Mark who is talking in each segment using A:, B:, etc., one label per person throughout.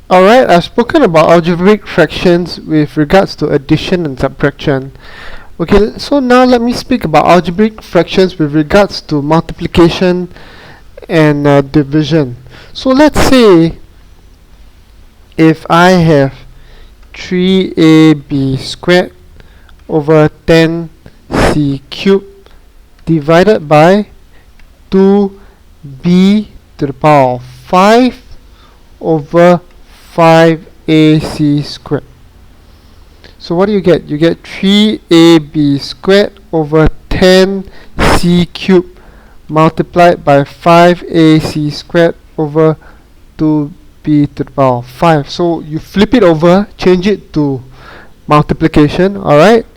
A: Alright, I've spoken about algebraic fractions with regards to addition and subtraction. Okay, so now let me speak about algebraic fractions with regards to multiplication and division. So let's say if I have 3ab squared over 10c cubed divided by 2b to the power of 5 over 5ac squared. So what do you get? You get 3ab squared over 10c cubed multiplied by 5ac squared over 2b to the power of 5. So you flip it over, change it to multiplication, alright?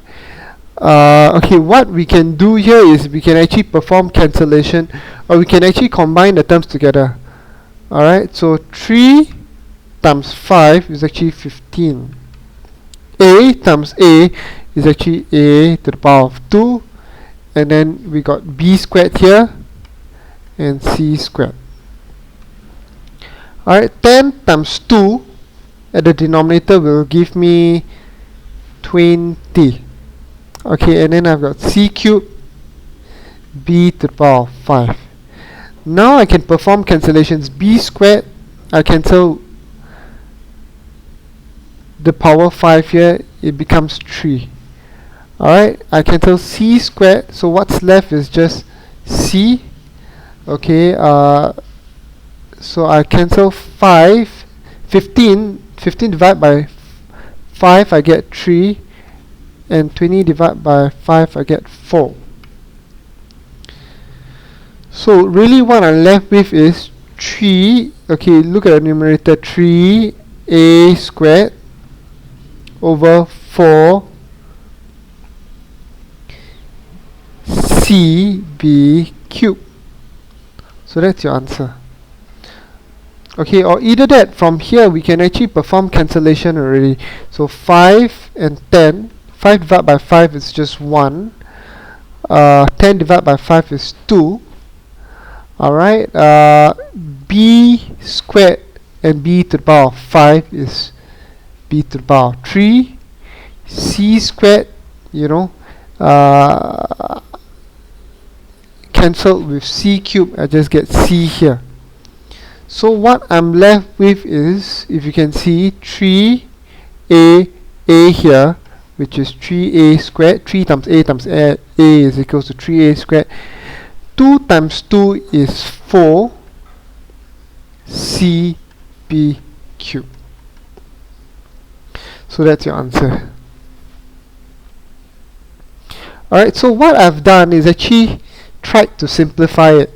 A: Okay, what we can do here is we can actually perform cancellation, or we can actually combine the terms together. Alright, so 3 times 5 is actually 15. A times A is actually A to the power of 2, and then we got B squared here and C squared. Alright, 10 times 2 at the denominator will give me 20. Okay, and then I've got C cubed B to the power of 5. Now I can perform cancellations. B squared, I cancel the power 5 here, it becomes 3. Alright, I cancel C squared, so what's left is just C. Okay, so I cancel 15 divided by 5, I get 3, and 20 divided by 5, I get 4. So really what I'm left with is 3, okay, look at the numerator, 3a squared over 4 cb cubed. So that's your answer. Okay, or either that, from here we can actually perform cancellation already. So 5 and 10, 5 divided by 5 is just 1, 10 divided by 5 is 2. Alright, b squared and b to the power of 5 is b to the power of 3. C squared, cancelled with c cubed, I just get c here. So what I'm left with is, if you can see, 3a here, which is 3a squared. 3 times a is equals to 3a squared. 2 times 2 is 4 cb cubed. So that's your answer. Alright, so what I've done is actually tried to simplify it.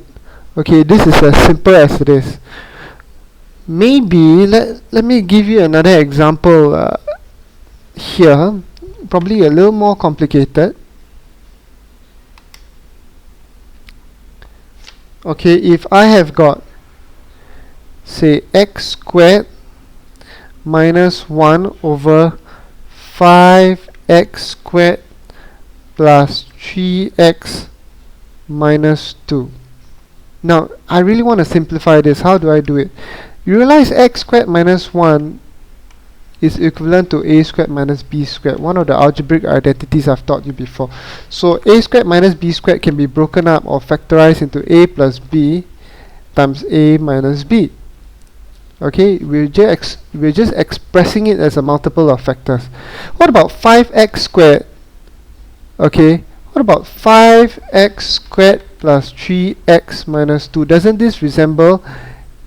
A: Okay, this is as simple as it is. Maybe let me give you another example here, probably a little more complicated. Okay, if I have got, say, x squared minus 1 over 5x squared plus 3x minus 2. Now, I really want to simplify this. How do I do it? You realize x squared minus 1 is equivalent to a squared minus b squared, one of the algebraic identities I've taught you before. So a squared minus b squared can be broken up or factorized into a plus b times a minus b. Okay, we're just expressing it as a multiple of factors. What about 5x squared? Okay, what about 5x squared plus 3x minus 2? Doesn't this resemble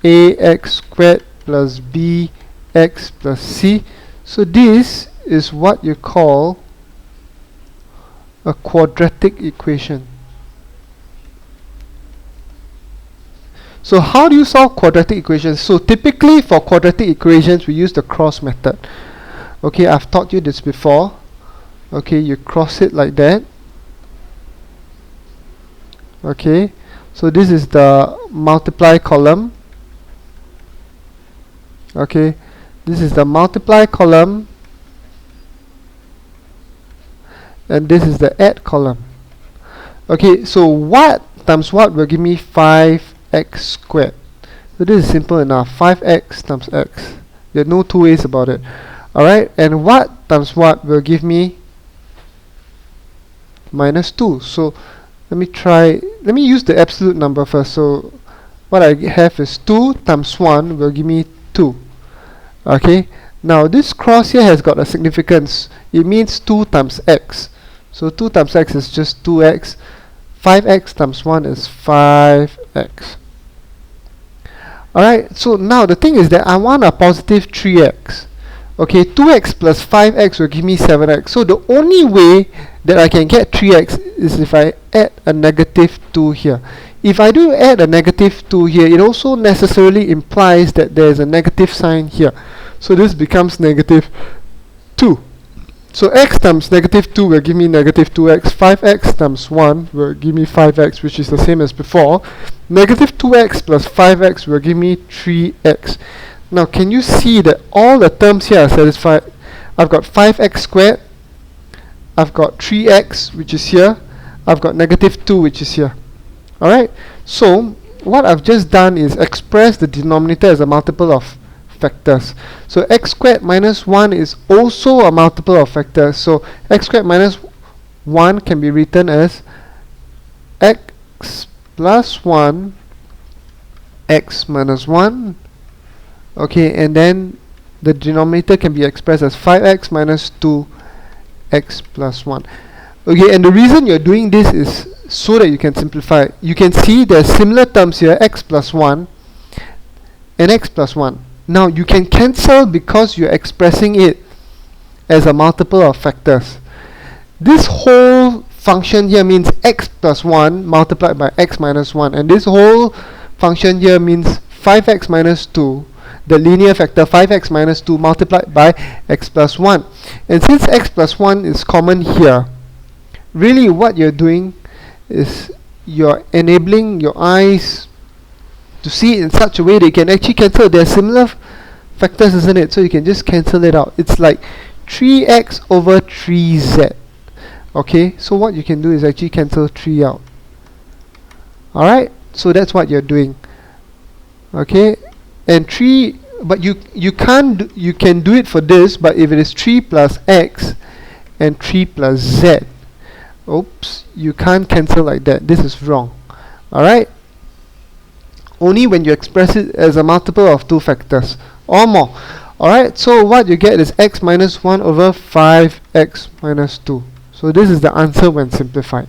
A: ax squared plus bx plus c? So this is what you call a quadratic equation. So how do you solve quadratic equations? So typically for quadratic equations we use the cross method. Okay, I've taught you this before. Okay, you cross it like that. Okay, so this is the multiply column. Okay, this is the multiply column, and this is the add column. Okay, so what times what will give me 5x squared? So this is simple enough. 5x times x There are no two ways about it. Alright, and what times what will give me minus 2. So let me use the absolute number first. So what I have is 2 times 1 will give me 2. Okay, now this cross here has got a significance. It means 2 times x. So 2 times x is just 2x. 5x times 1 is 5x. Alright, so now the thing is that I want a positive 3x. Okay, 2x plus 5x will give me 7x. So the only way that I can get 3x is if I add a negative 2 here. If I do add a negative 2 here, it also necessarily implies that there is a negative sign here. So this becomes negative 2. So x times negative 2 will give me negative 2x. 5x times 1 will give me 5x, which is the same as before. Negative 2x plus 5x will give me 3x. Now can you see that all the terms here are satisfied? I've got 5x squared, I've got 3x, which is here, I've got negative 2, which is here. Alright, so what I've just done is express the denominator as a multiple of factors. So x squared minus 1 is also a multiple of factors. So x squared minus 1 can be written as x plus 1, x minus 1. Okay, and then the denominator can be expressed as 5x minus 2, x plus 1. Okay, and the reason you're doing this is so that you can simplify. You can see there's similar terms here, x plus 1 and x plus 1. Now you can cancel because you're expressing it as a multiple of factors. This whole function here means x plus 1 multiplied by x minus 1, and this whole function here means 5x minus 2, the linear factor 5x minus 2 multiplied by x plus 1. And since x plus 1 is common here, really what you're doing is you're enabling your eyes to see it in such a way that you can actually cancel. They're similar factors, isn't it? So you can just cancel it out. It's like 3x over 3z. Okay, so what you can do is actually cancel 3 out. Alright, so that's what you're doing. Okay, and 3, but you can do it for this, but if it is 3 plus x and 3 plus z, oops, you can't cancel like that. This is wrong. Alright, only when you express it as a multiple of two factors or more. Alright, so what you get is x minus 1 over 5x minus 2. So this is the answer when simplified.